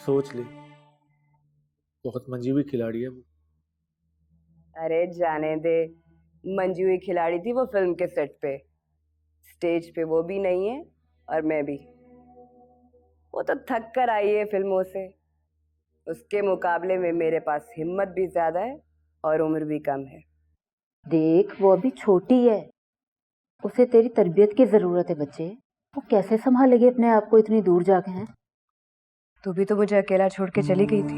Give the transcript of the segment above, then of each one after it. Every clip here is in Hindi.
सोच ली, बहुत मंजी हुई खिलाड़ी है वो। अरे जाने दे, मंजी हुई खिलाड़ी थी वो फिल्म के सेट पे, स्टेज पे वो भी नहीं है और मैं भी। वो तो थक कर आई है फिल्मों से, उसके मुकाबले में मेरे पास हिम्मत भी ज्यादा है और उम्र भी कम है। देख, वो अभी छोटी है, उसे तेरी तरबियत की जरूरत है बच्चे। वो कैसे संभालेगी अपने आप को इतनी दूर जाके? हैं तू भी तो मुझे अकेला छोड़ के चली गई थी।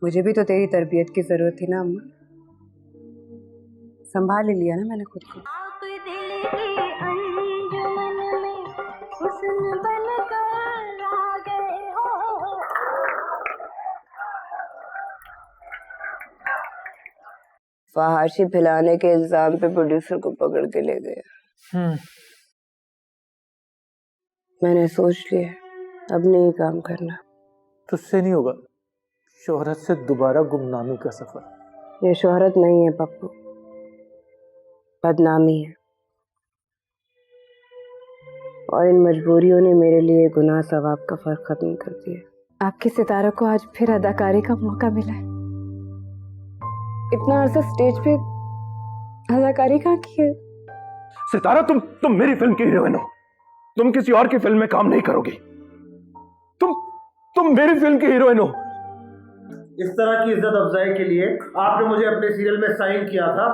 मुझे भी तो तेरी तरबियत की जरूरत थी ना अम्मा, संभाल लिया ना मैंने खुद को। फहाशी फैलाने के इल्जाम पे प्रोड्यूसर को पकड़ के ले गए। मैंने सोच लिया अब नहीं काम करना। तुझसे नहीं होगा शोहरत से दोबारा गुमनामी का सफर। ये शोहरत नहीं है पप्पू, बदनामी है। और इन मजबूरियों ने मेरे लिए गुनाह सवाब का फर्क खत्म कर दिया। आपकी सितारा को आज फिर अदाकारी का मौका मिला है। इतना अरसा स्टेज पे अदाकारी कहाँ की है? सितारा, तुम मेरी फिल्म की हीरोइन हो, तुम किसी और की फिल्म में काम नहीं करोगी। तुम मेरी फिल्म की हीरोइन हो। इस तरह की इज्जत अफजाई के लिए आपने मुझे अपने सीरियल में साइन किया था।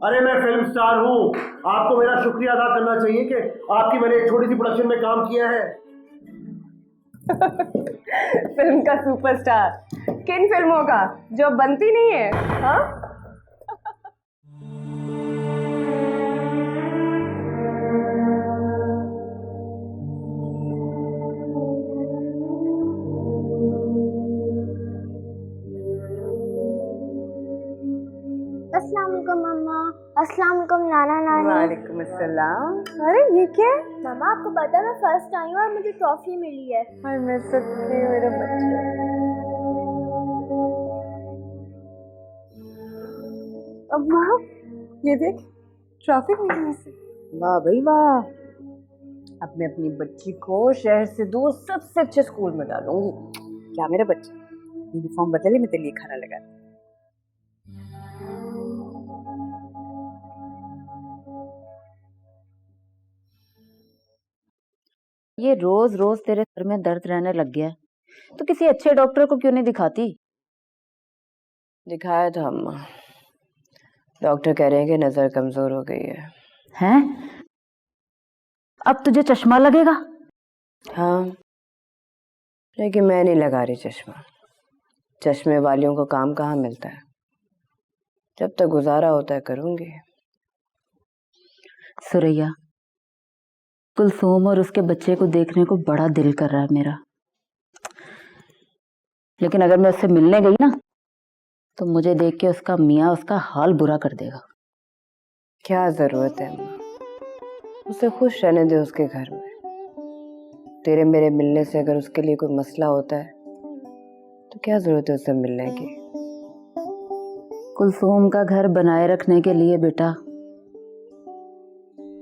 अरे मैं फिल्म स्टार हूँ, आपको मेरा शुक्रिया अदा करना चाहिए कि आपकी मैंने एक छोटी सी प्रोडक्शन में काम किया है। फिल्म का सुपरस्टार किन फिल्मों का जो बनती नहीं है? हाँ? अस्सलाम वालेकुम मम्मा। अस्सलाम वालेकुम नाना नानी। वालेकुम अस्सलाम। अरे ये क्या है? मम्मा आपको पता है मैं फर्स्ट आई हूँ और मुझे ट्रॉफी मिली है। हाय मैं सच्ची मेरा बच्चा। अम्मा ये देख, ट्रॉफी मिली मुझे। वाह भाई वाह, अब मैं अपनी बच्ची को शहर से दूर सबसे अच्छे स्कूल में डालूंगी। क्या मेरा बच्चा, यूनिफॉर्म बदले मैं तेरे लिए खाना लगा। ये रोज रोज तेरे सर में दर्द रहने लग गया है, तो किसी अच्छे डॉक्टर को क्यों नहीं दिखाती? दिखाया था अम्मा, डॉक्टर कह रहे हैं कि नजर कमजोर हो गई है। हैं? अब तुझे चश्मा लगेगा? हाँ, लेकिन मैं नहीं लगा रही चश्मा। चश्मे वालियों को काम कहाँ मिलता है, जब तक गुजारा होता है करूंगी। सुरैया, कुलसूम और उसके बच्चे को देखने को बड़ा दिल कर रहा है मेरा, लेकिन अगर मैं उससे मिलने गई ना तो मुझे देख के उसका मियाँ उसका हाल बुरा कर देगा। क्या जरूरत है अम्मा, उसे खुश रहने दे उसके घर में। तेरे मेरे मिलने से अगर उसके लिए कोई मसला होता है तो क्या जरूरत है उससे मिलने की? कुलसूम का घर बनाए रखने के लिए बेटा,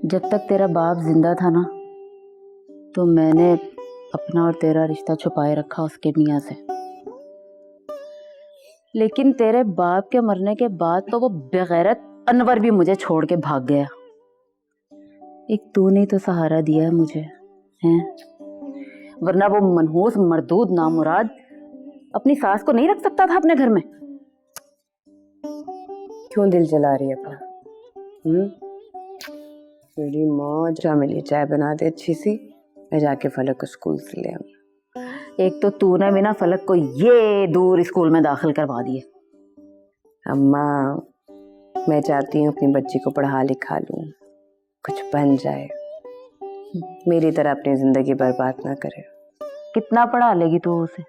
जब तक तेरा बाप जिंदा था ना तो मैंने अपना और तेरा रिश्ता छुपाए रखा उसके मियाँ से, लेकिन तेरे बाप के मरने के बाद तो वो बेगैरत अनवर भी मुझे छोड़ के भाग गया। एक तूने तो सहारा दिया है मुझे, हैं? वरना वो मनहूस मरदूद नामुराद अपनी सास को नहीं रख सकता था अपने घर में। क्यों दिल जला रही है अपना? मेरी माँ जा मिली चाय बना दे अच्छी सी, मैं जाके फलक को स्कूल से ले आऊँ। एक तो तूने बिना फलक को ये दूर स्कूल में दाखिल करवा दिए। अम्मा मैं चाहती हूँ अपनी बच्ची को पढ़ा लिखा लूँ, कुछ बन जाए, मेरी तरह अपनी जिंदगी बर्बाद ना करे। कितना पढ़ा लेगी तू उसे?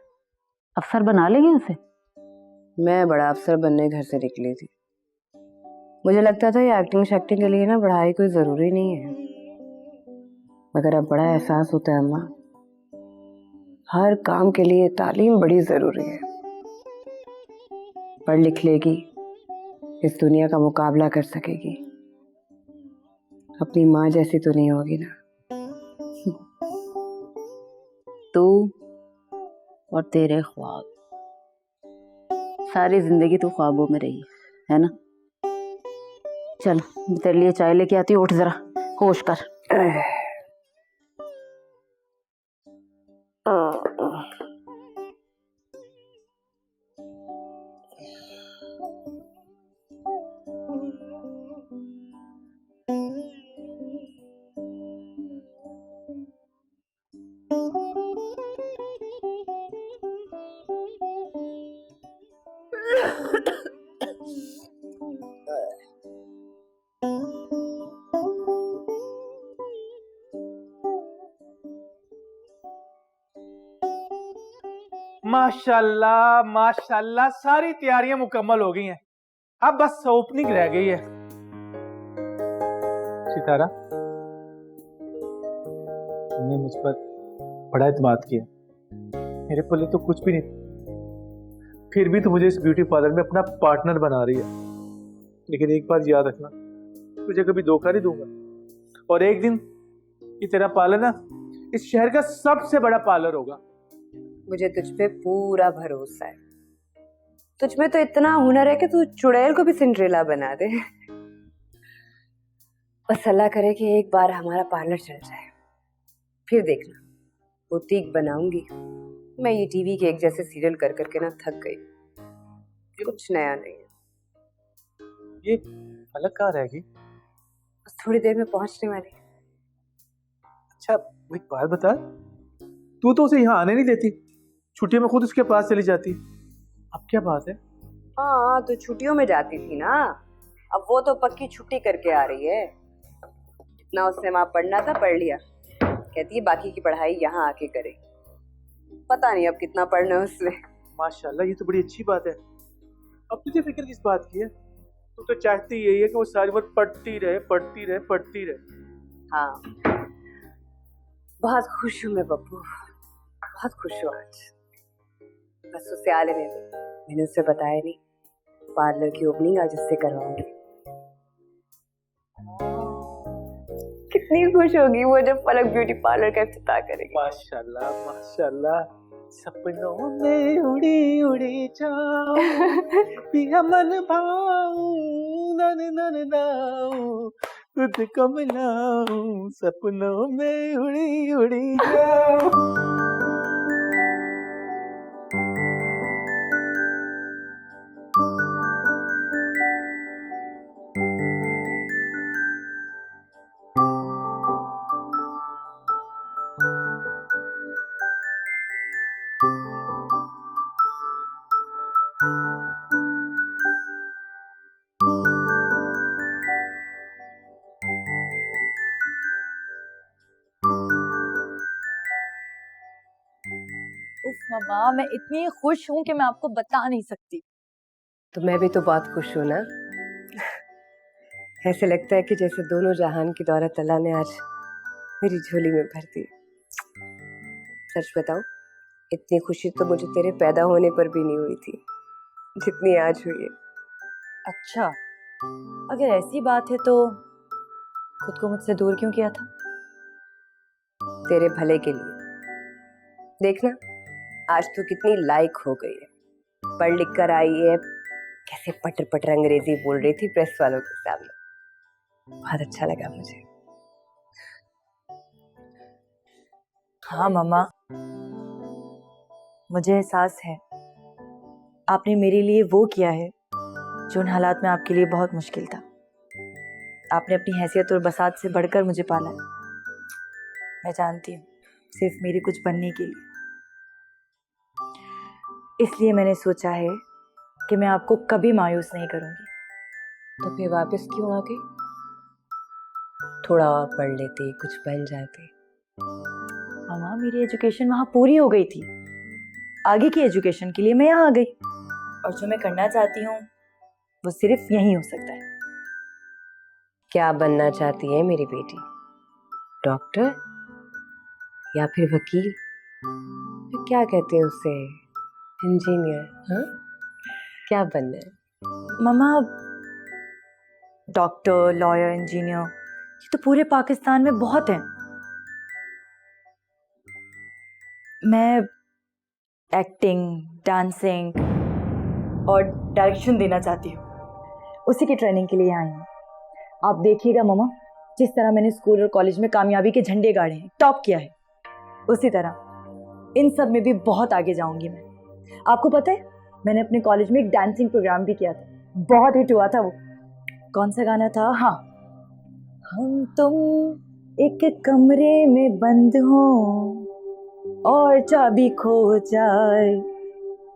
अफसर बना लेगी उसे? मैं बड़ा अफसर बनने घर से निकली थी, मुझे लगता था ये एक्टिंग शैक्टिंग के लिए ना पढ़ाई कोई जरूरी नहीं है, मगर अब बड़ा एहसास होता है अम्मा, हर काम के लिए तालीम बड़ी जरूरी है। पढ़ लिख लेगी, इस दुनिया का मुकाबला कर सकेगी, अपनी माँ जैसी तो नहीं होगी ना। और तेरे ख्वाब। सारी जिंदगी तू ख्वाबों में रही है ना। चल मैं तेरे लिए चाय लेके आती हूँ, उठ जरा होश कर। माशाल्लाह माशाल्लाह, सारी तैयारियां मुकम्मल हो गई हैं। अब बस ओपनिंग रह गई है। सितारा, तुमने मुझ पर बड़ा एतमाद किया। मेरे पल्ले तो कुछ भी नहीं, फिर भी तू मुझे इस ब्यूटी पार्लर में अपना पार्टनर बना रही है। लेकिन एक बात याद रखना, तुझे कभी धोखा नहीं दूंगा। और एक दिन ये तेरा पार्लर ना इस शहर का सबसे बड़ा पार्लर होगा। मुझे तुझ पे पूरा भरोसा है। तुझ में तो इतना हुनर है कि तू चुड़ैल को भी सिंड्रेला बना दे। बस अल्लाह करे कि एक बार हमारा पार्लर चल जाए, फिर देखना बुटीक बनाऊंगी। मैं ये टीवी के एक जैसे सीरियल कर करके ना थक गई। कुछ नया नहीं है। ये अलग कहाँ रहेगी? बस थोड़ी देर में पहुंचने वाली। अच्छा वो एक बात बता, तू तो उसे यहाँ आने नहीं देती, छुट्टियों में खुद उसके पास चली जाती। अब क्या बात है? हाँ तो छुट्टियों में जाती थी ना, अब वो तो पक्की छुट्टी करके आ रही है। जितना उसने वहां पढ़ना था पढ़ लिया, कहती है बाकी की पढ़ाई यहाँ आके करे। पता नहीं अब कितना पढ़ना है उसने। माशाल्लाह, ये तो बड़ी अच्छी बात है। अब तुझे फिक्र किस बात की है? तू तो चाहती यही है कि वो सारी बात पढ़ती रहे पढ़ती रहे पढ़ती रहे। हाँ बहुत खुश हूँ मैं बब्बू, बहुत खुश हूँ आज। बस उसे आ लेने दे, मैंने उससे बताया नहीं। पार्लर की ओपनिंग आज उससे करवाऊंगी। कितनी खुश होगी वो जब पलक ब्यूटी पार्लर का इफ्तिताह करेगी। माशाल्लाह माशाल्लाह, सपनों में उड़ी उड़ी जाऊं, पिया मन भाऊं, नन नन नाऊं, खुद को मिलाऊं, सपनों में उड़ी उड़ी जाऊं। उफ मम्मा, मैं इतनी खुश हूँ कि मैं आपको बता नहीं सकती। तो मैं भी तो बहुत खुश हूँ ना। ऐसे लगता है कि जैसे दोनों जहान की दौलत अल्लाह ने आज मेरी झोली में भर दी। सच बताऊं, इतनी खुशी तो मुझे तेरे पैदा होने पर भी नहीं हुई थी जितनी आज हुई है। अच्छा, अगर ऐसी बात है तो खुद को मुझसे दूर क्यों किया था? तेरे भले के लिए। देखना आज तू कितनी लायक हो गई है, पढ़ लिख कर आई है, कैसे पटर पटर अंग्रेजी बोल रही थी प्रेस वालों के सामने। बहुत अच्छा लगा मुझे। हाँ मम्मा, मुझे एहसास है आपने मेरे लिए वो किया है जो उन हालात में आपके लिए बहुत मुश्किल था। आपने अपनी हैसियत और बसात से बढ़कर मुझे पाला है। मैं जानती हूँ, सिर्फ मेरे कुछ बनने के लिए। इसलिए मैंने सोचा है कि मैं आपको कभी मायूस नहीं करूँगी। तो फिर वापस क्यों आ गई? थोड़ा और पढ़ लेते, कुछ बन जाते। मामा, मेरी एजुकेशन वहाँ पूरी हो गई थी। आगे की एजुकेशन के लिए मैं यहाँ आ गई, और जो मैं करना चाहती हूँ वो सिर्फ यहीं हो सकता है। क्या बनना चाहती है मेरी बेटी? डॉक्टर या फिर वकील, फिर क्या कहते हैं उसे, इंजीनियर? हाँ, क्या बनना है? मामा, डॉक्टर, लॉयर, इंजीनियर, ये तो पूरे पाकिस्तान में बहुत हैं। मैं एक्टिंग, डांसिंग और डायरेक्शन देना चाहती हूँ। उसी की ट्रेनिंग के लिए आई हूँ। आप देखिएगा मम्मा, जिस तरह मैंने स्कूल और कॉलेज में कामयाबी के झंडे गाड़े हैं, टॉप किया है, उसी तरह इन सब में भी बहुत आगे जाऊंगी मैं। आपको पता है, मैंने अपने कॉलेज में एक डांसिंग प्रोग्राम भी किया था, बहुत हिट हुआ था वो। कौन सा गाना था? हाँ, हम तुम एक कमरे में बंद हो और चाबी खो जाए,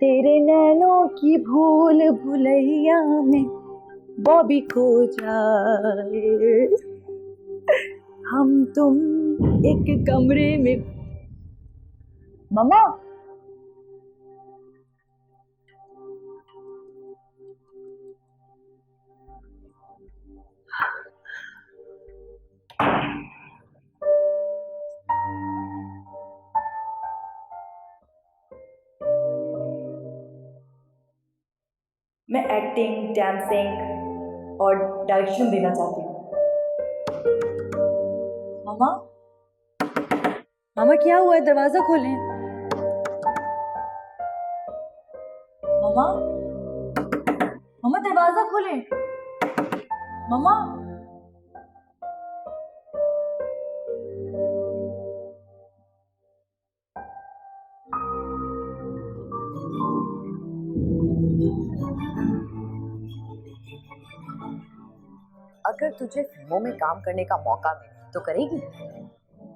तेरे नैनों की भूल भुलैया में बॉबी खो जाए, हम तुम एक कमरे में। मम्मा, मैं एक्टिंग, डांसिंग और डायरेक्शन देना चाहती हूँ। मामा, मामा क्या हुआ है? दरवाजा खोलें। मामा, मामा दरवाजा खोलें। मामा, अगर तुझे फिल्मों में काम करने का मौका मिले तो करेगी?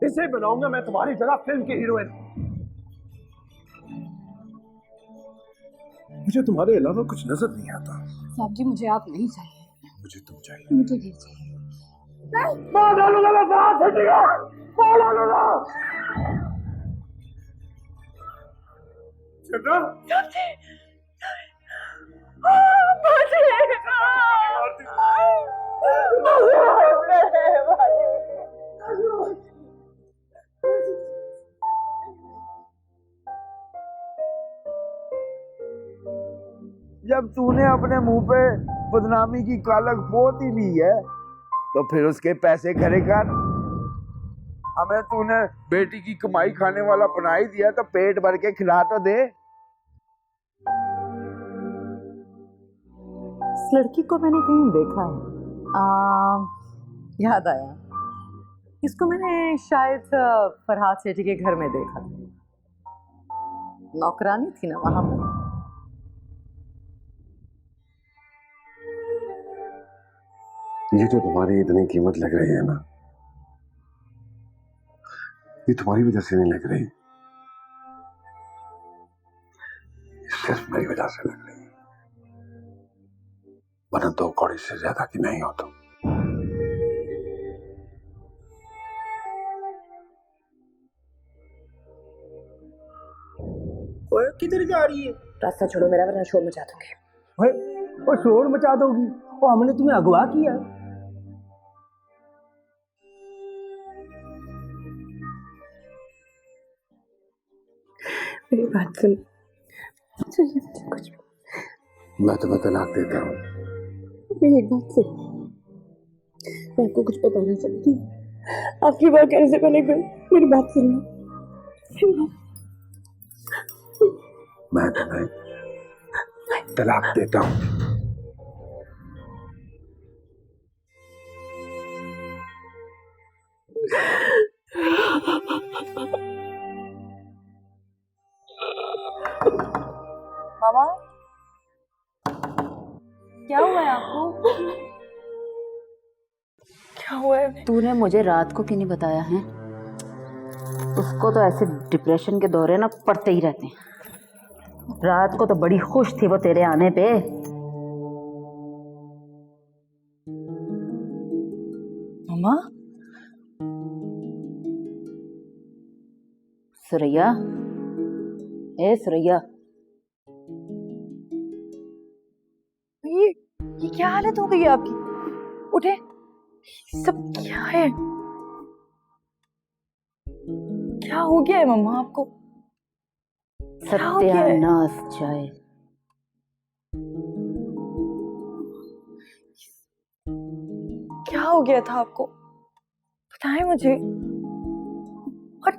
इसे बनाऊंगा मैं तुम्हारी जगह फिल्म की हीरोइन। मुझे तुम्हारे अलावा कुछ नजर नहीं आता। साहब जी, मुझे आप नहीं चाहिए, मुझे तुम चाहिए। मुझे नहीं चाहिए। मार डालूंगा मैं, साथ हटेगा, मार डालूंगा। चंदा, जब तूने अपने मुंह पे बदनामी की कालक पोत ही ली है तो फिर उसके पैसे खरे कर। हमें तूने बेटी की कमाई खाने वाला बना ही दिया तो पेट भर के खिला तो दे। इस लड़की को मैंने कहीं देखा है। याद आया, इसको मैंने शायद फरहाद सेठी के घर में देखा था। नौकरानी थी ना वहां पर। ये जो तुम्हारी इतनी कीमत लग रही है ना, ये तुम्हारी वजह से नहीं लग रही, सिर्फ मेरी वजह से लग रही है। वरना 2 कौड़ी से ज्यादा की नहीं हो तुम। किधर जा रही है? रास्ता छोड़ो मेरा, वरना शोर मचा दूंगी। वो शोर मचा दोगी? और हमने तुम्हें अगवा किया। मेरी बात सुन, मुझे कुछ, मैं तुम्हें तलाक देता हूँ। मेरी एक बात सुन, मैं आपको कुछ बताना चाहती हूँ। आपकी बात कहने से पहले मेरी बात सुनना। मैं तुम्हें तलाक देता हूँ। मामा, क्या हुआ है आपको? क्या हुआ है? तूने मुझे रात को क्यों नहीं बताया है? उसको तो ऐसे डिप्रेशन के दौरे ना पड़ते ही रहते हैं। रात को तो बड़ी खुश थी वो तेरे आने पे। मामा, सुरैया, ए सुरैया, ये क्या हालत हो गई है आपकी? उठे, सब क्या है? क्या हो गया है मम्मा आपको? क्या हो गया है? सत्यानाश जाए। क्या हो गया था आपको? बताएं मुझे। और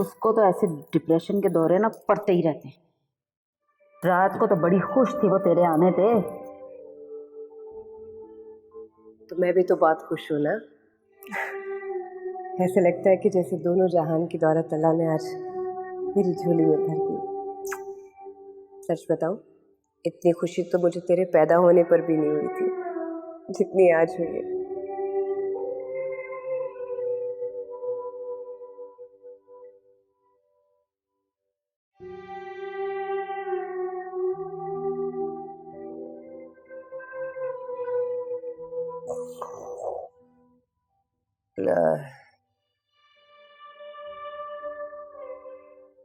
उसको तो ऐसे डिप्रेशन के दौरे ना पड़ते ही रहते हैं। रात को तो बड़ी खुश थी वो तेरे आने पे। तो मैं भी तो बहुत खुश हूँ ना। ऐसे लगता है कि जैसे दोनों जहान की दौलत अल्लाह ने आज मेरी झोली में भर दी। सच बताऊं, इतनी खुशी तो मुझे तेरे पैदा होने पर भी नहीं हुई थी जितनी आज हुई है।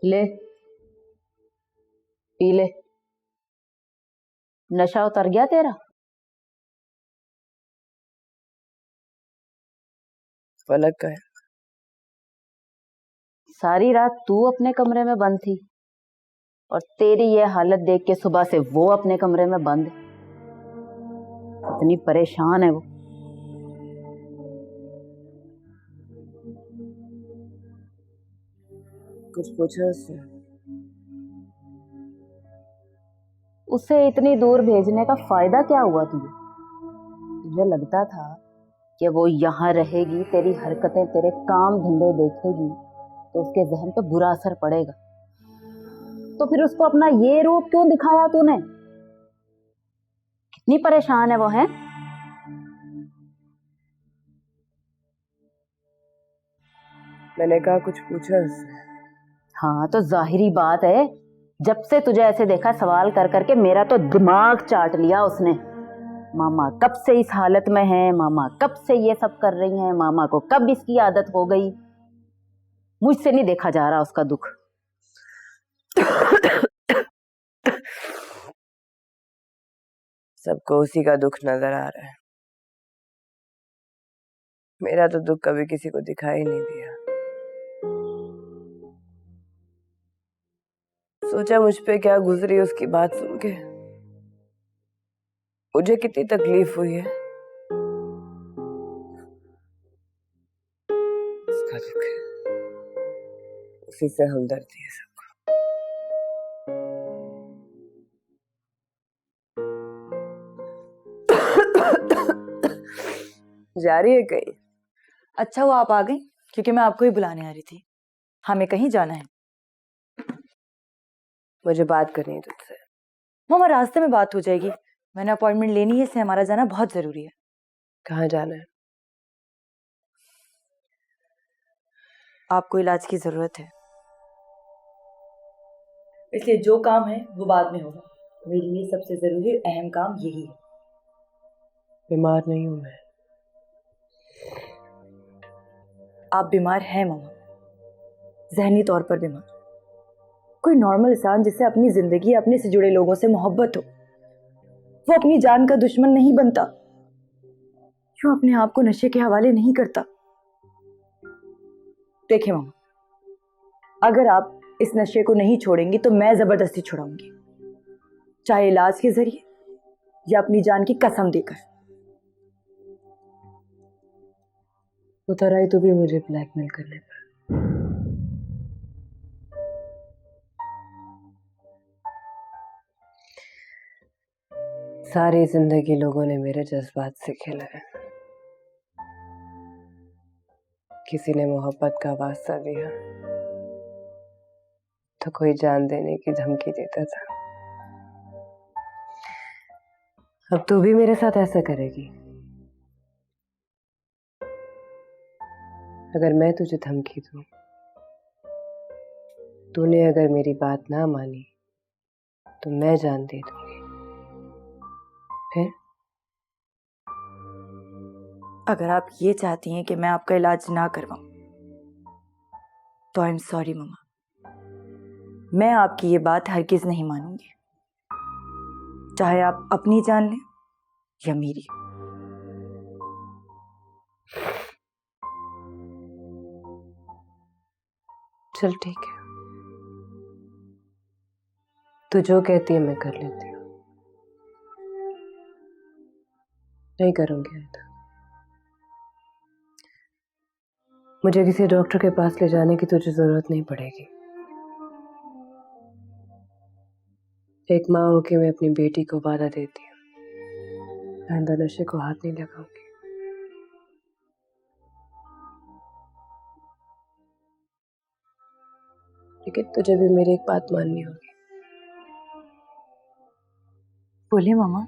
ले पी ले, नशा उतर गया तेरा? फलक का है। सारी रात तू अपने कमरे में बंद थी और तेरी ये हालत देख के सुबह से वो अपने कमरे में बंद। इतनी परेशान है वो। कुछ पूछा उससे? उसे इतनी दूर भेजने का फायदा क्या हुआ तुझे? तुझे लगता था कि वो यहाँ रहेगी, तेरी हरकतें, तेरे काम धंधे देखेगी तो उसके जहन पे बुरा असर पड़ेगा। तो फिर उसको अपना ये रूप क्यों दिखाया तूने? कितनी परेशान है वो, है? मैंने कहा कुछ पूछा उससे? हाँ तो जाहिरी बात है, जब से तुझे ऐसे देखा सवाल कर करके मेरा तो दिमाग चाट लिया उसने। मामा कब से इस हालत में है, मामा कब से ये सब कर रही हैं, मामा को कब इसकी आदत हो गई। मुझसे नहीं देखा जा रहा उसका दुख। सबको उसी का दुख नजर आ रहा है। मेरा तो दुख कभी किसी को दिखाई नहीं दिया। सोचा मुझ पे क्या गुजरी उसकी बात सुन के, मुझे कितनी तकलीफ हुई है। उसका दुख है, उसी से हमदर्दी है सबको। जा रही है कहीं? अच्छा वो आप आ गई, क्योंकि मैं आपको ही बुलाने आ रही थी। हमें कहीं जाना है। मुझे बात करनी है तुझसे। मामा रास्ते में बात हो जाएगी, मैंने अपॉइंटमेंट लेनी है, इसलिए हमारा जाना बहुत जरूरी है। कहाँ जाना है? आपको इलाज की जरूरत है, इसलिए जो काम है वो बाद में होगा। मेरे लिए सबसे जरूरी अहम काम यही है। बीमार नहीं हूं मैं। आप बीमार हैं मामा, जहनी तौर पर बीमार। कोई नॉर्मल इंसान जिससे अपनी जिंदगी, अपने से जुड़े लोगों से मोहब्बत हो, वो अपनी जान का दुश्मन नहीं बनता, क्यों अपने आप को नशे के हवाले नहीं करता। देखिए मामा, अगर आप इस नशे को नहीं छोड़ेंगी तो मैं जबरदस्ती छुड़ाऊंगी, चाहे इलाज के जरिए या अपनी जान की कसम देकर। उतर आई तो भी मुझे ब्लैकमेल करने पर। सारी जिंदगी लोगों ने मेरे जज्बात से खेला है। किसी ने मोहब्बत का वास्ता दिया तो कोई जान देने की धमकी देता था। अब तू भी मेरे साथ ऐसा करेगी? अगर मैं तुझे धमकी दूं, तूने अगर मेरी बात ना मानी तो मैं जान दे दूंगी। फिर अगर आप ये चाहती हैं कि मैं आपका इलाज ना करवाऊं तो आई एम सॉरी मम्मा, मैं आपकी ये बात हरगिज नहीं मानूंगी, चाहे आप अपनी जान लें या मेरी। चल ठीक है, तू जो कहती है मैं कर लेती हूँ। नहीं करूंगी आइंदा। मुझे किसी डॉक्टर के पास ले जाने की तुझे जरूरत नहीं पड़ेगी। एक माँ होके मैं अपनी बेटी को वादा देती हूँ, आइंदा नशे को हाथ नहीं लगाऊंगी। लेकिन तुझे भी मेरी एक बात माननी होगी। बोलिए मामा।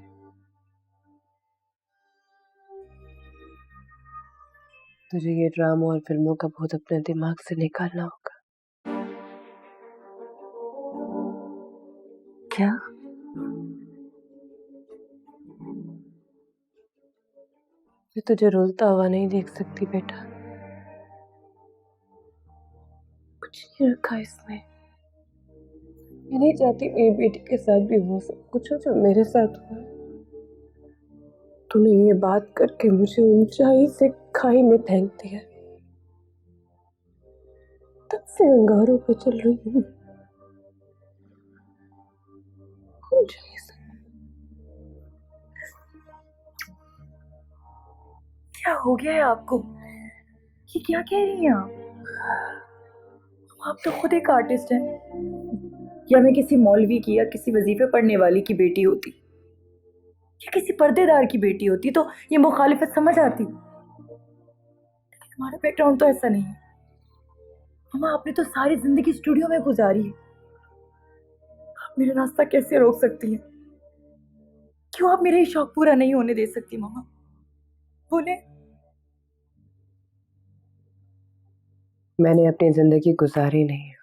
तुझे ये ड्रामा और फिल्मों का भूत अपने दिमाग से निकालना होगा। क्या? मैं तुझे रोता हुआ नहीं देख सकती बेटा। कुछ नहीं रखा इसमें। मैं नहीं चाहती मेरी बेटी के साथ भी हो सब कुछ हो जो मेरे साथ हुआ। तूने ये बात करके मुझे ऊंचाई से खाई में फेंक दिया। तब से अंगारों पे चल रही हूँ। क्या हो गया है आपको? ये क्या कह रही हैं आप तो खुद एक आर्टिस्ट हैं। या मैं किसी मौलवी की या किसी वजीफे पढ़ने वाली की बेटी होती या किसी पर्देदार की बेटी होती तो ये मुखालिफत समझ आती। लेकिन हमारा बैकग्राउंड तो ऐसा नहीं है। मामा आपने तो सारी जिंदगी स्टूडियो में गुजारी है। आप मेरा रास्ता कैसे रोक सकती हैं? क्यों आप मेरा ये शौक पूरा नहीं होने दे सकती मामा? बोले। मैंने अपनी जिंदगी गुजारी नहीं है,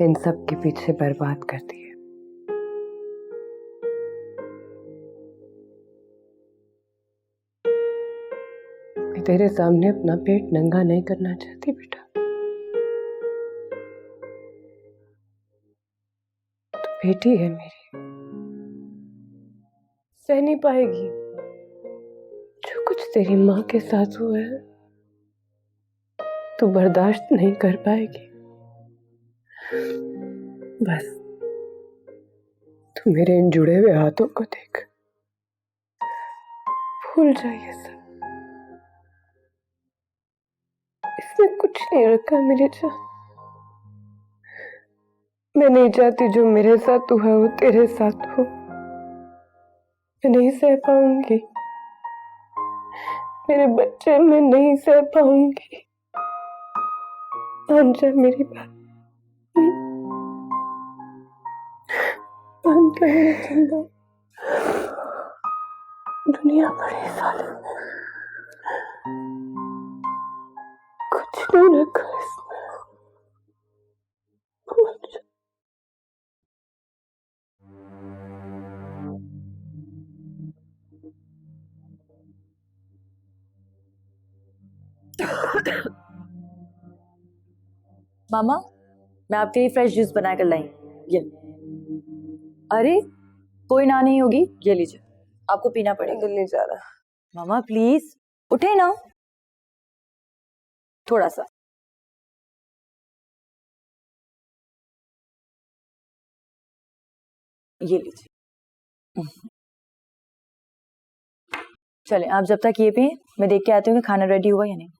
इन सब के पीछे बर्बाद कर दी है। मैं तेरे सामने अपना पेट नंगा नहीं करना चाहती बेटा। तू बेटी है मेरी, सह नहीं पाएगी जो कुछ तेरी माँ के साथ हुआ है। तू बर्दाश्त नहीं कर पाएगी। बस तू मेरे इन जुड़े हुए हाथों को देख, भूल जा ये सब। इसमें कुछ नहीं रखा मेरे जान। मैं नहीं चाहती जो मेरे साथ हुआ वो तेरे साथ हो। मैं नहीं सह पाऊंगी। मेरे बच्चे मैं नहीं सह पाऊंगी। मान जा मेरी बात। मान जा मेरे चंदा। दुनिया बड़ी जालिम है। कुछ नहीं रखा इसमें। मान जा। मामा मैं आपके लिए फ्रेश जूस बना कर लाई। ये। अरे कोई ना नहीं होगी, ये लीजिए। आपको पीना पड़ेगा। दिल नहीं जा रहा। मामा प्लीज उठे ना थोड़ा सा। ये लीजिए। चले आप जब तक ये पिए मैं देख के आती हूँ कि खाना रेडी हुआ या नहीं।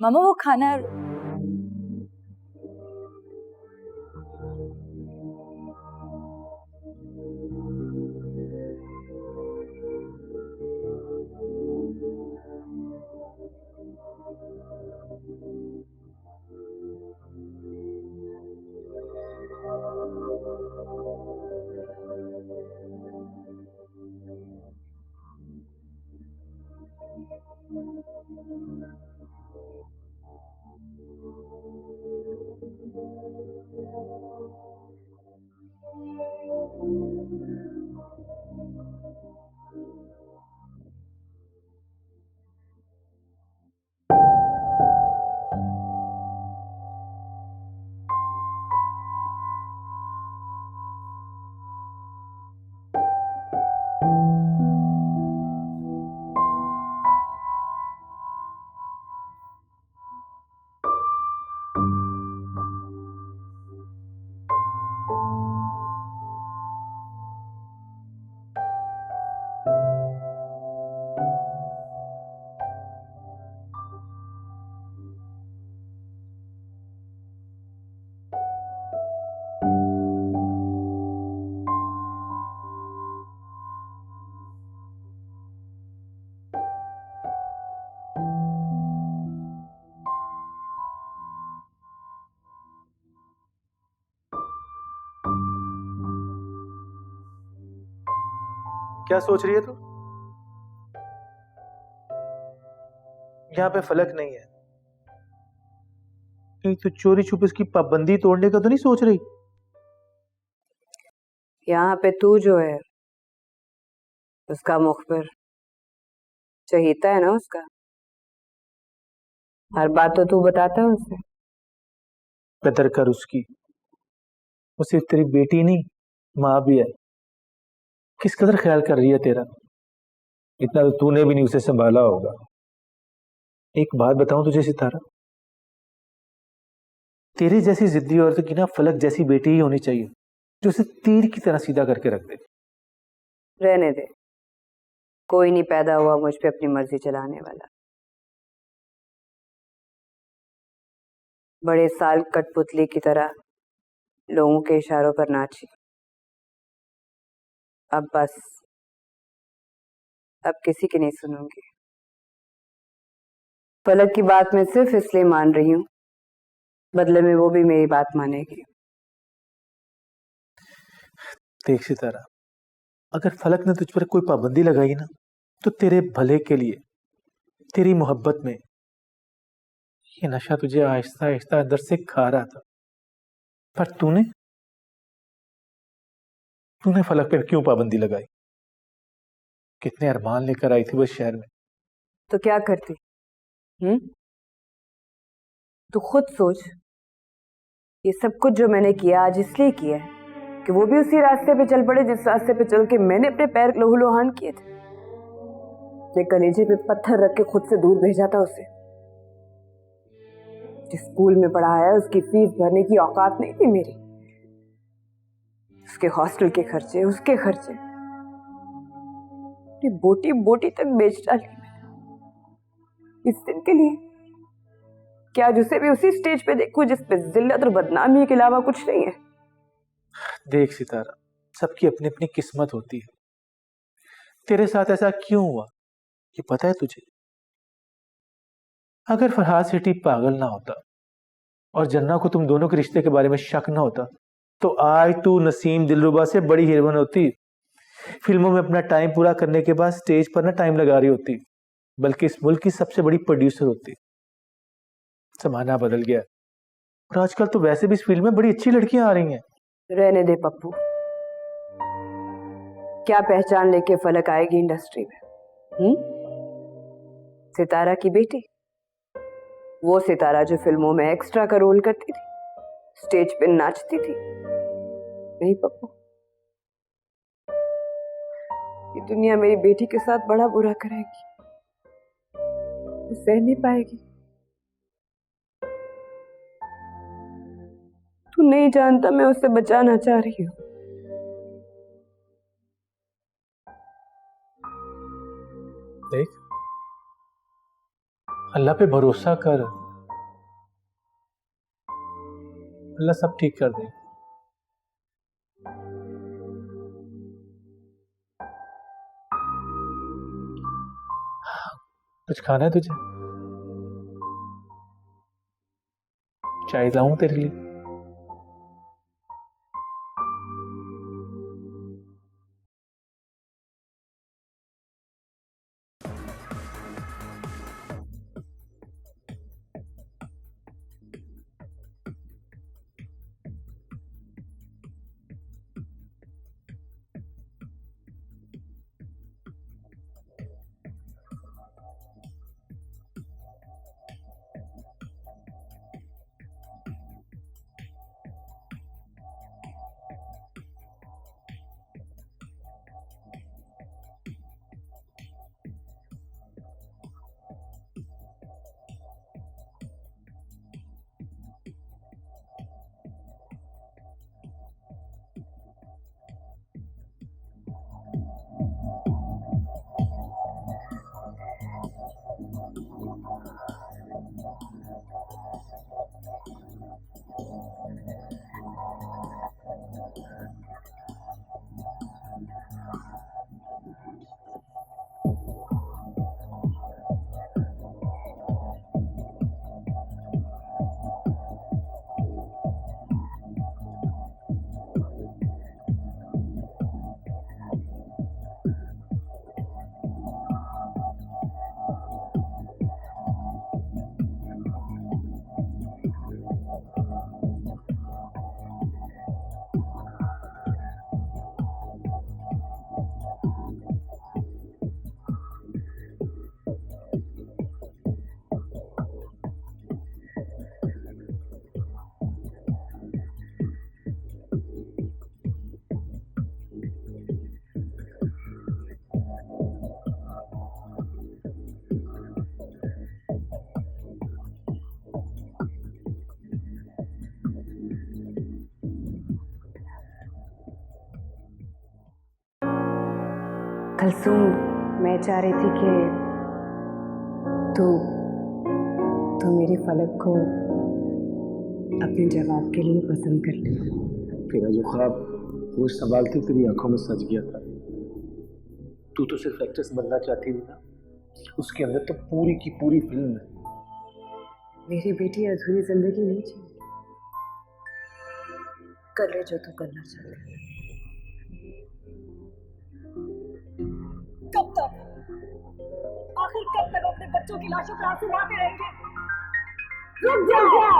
मामा वो खाना क्या सोच रही है तू? यहाँ पे फलक नहीं है। कहीं तू चोरी छुप इसकी पाबंदी तोड़ने का तो नहीं सोच रही? यहाँ पे तू जो है उसका मुखबिर, चहीता है ना उसका। हर बात तो तू बताता है उसे। कदर कर उसकी। वो सिर्फ तेरी बेटी नहीं, माँ भी है। किस कदर ख्याल कर रही है तेरा। इतना तो तूने भी नहीं उसे संभाला होगा। एक बात बताऊं तुझे सितारा, तेरी जैसी जिद्दी औरत की ना फलक जैसी बेटी ही होनी चाहिए, जो उसे तीर की तरह सीधा करके रख दे। रहने दे, कोई नहीं पैदा हुआ मुझ पे अपनी मर्जी चलाने वाला। बड़े साल कठपुतली की तरह लोगों के इशारों पर नाची। अब बस, अब किसी की नहीं सुनूंगी। फलक की बात मैं सिर्फ इसलिए मान रही हूं, बदले में वो भी मेरी बात मानेगी। देख सितारा, अगर फलक ने तुझ पर कोई पाबंदी लगाई ना, तो तेरे भले के लिए, तेरी मोहब्बत में ये नशा तुझे आहिस्ता आहिस्ता अंदर से खा रहा था। पर तूने फलक पे क्यों पाबंदी लगाई? कितने अरमान लेकर आई थी वो इस शहर में। तो क्या करती? तू खुद सोच, ये सब कुछ जो मैंने किया आज इसलिए किया है कि वो भी उसी रास्ते पे चल पड़े जिस रास्ते पे चल के मैंने अपने पैर लहूलुहान किए थे। अपने कलेजे पे पत्थर रख के खुद से दूर भेजा था उसे। जिस स्कूल में पढ़ाया उसकी फीस भरने की औकात नहीं थी मेरी। उसके हॉस्टल के खर्चे, उसके खर्चे, अपनी बोटी बोटी तक बेच डाली मैंने इस दिन के लिए। क्या आज उसे भी उसी स्टेज पे देखूं जिस पे जिल्लत और बदनामी के अलावा कुछ नहीं है? देख सितारा, सबकी अपनी अपनी किस्मत होती है। तेरे साथ ऐसा क्यों हुआ ये पता है तुझे? अगर फरहाद सेठी पागल ना होता और जन्ना को तुम दोनों के रिश्ते के बारे में शक ना होता, तो आज तू नसीम दिलरुबा से बड़ी हीरोइन होती। फिल्मों में अपना टाइम पूरा करने के बाद स्टेज पर ना टाइम लगा रही होती, बल्कि इस मुल्क की सबसे बड़ी प्रोड्यूसर होती। जमाना बदल गया और आजकल तो वैसे भी इस फील्ड में बड़ी अच्छी लड़कियां आ रही हैं। रहने दे पप्पू, क्या पहचान लेके फलक आएगी इंडस्ट्री में? सितारा की बेटी, वो सितारा जो फिल्मों में एक्स्ट्रा का रोल करती थी, स्टेज पे नाचती थी। नहीं पप्पू, ये दुनिया मेरी बेटी के साथ बड़ा बुरा करेगी, वो सह नहीं पाएगी। तू नहीं जानता मैं उसे बचाना चाह रही हूं। देख, अल्लाह पे भरोसा कर, अल्लाह सब ठीक कर दे। कुछ खाना है तुझे? चाय लाऊं तेरे लिए? कलसूम, मैं चाह रही थी कि तू मेरे फलक को अपने जवाब के लिए पसंद कर ले। तेरा जो ख्वाब होश संभालती तेरी आंखों में सज गया था। तू तो सिर्फ एक्ट्रेस बनना चाहती थी ना, उसके अंदर तो पूरी की पूरी फिल्म है। मेरी बेटी अधूरी जिंदगी नहीं चाहिए। कर ले जो तू करना चाहती है। कब तक? आखिर कब तक अपने बच्चों की लाशों पर आंसू बहाते रहेंगे? रुक जाओ!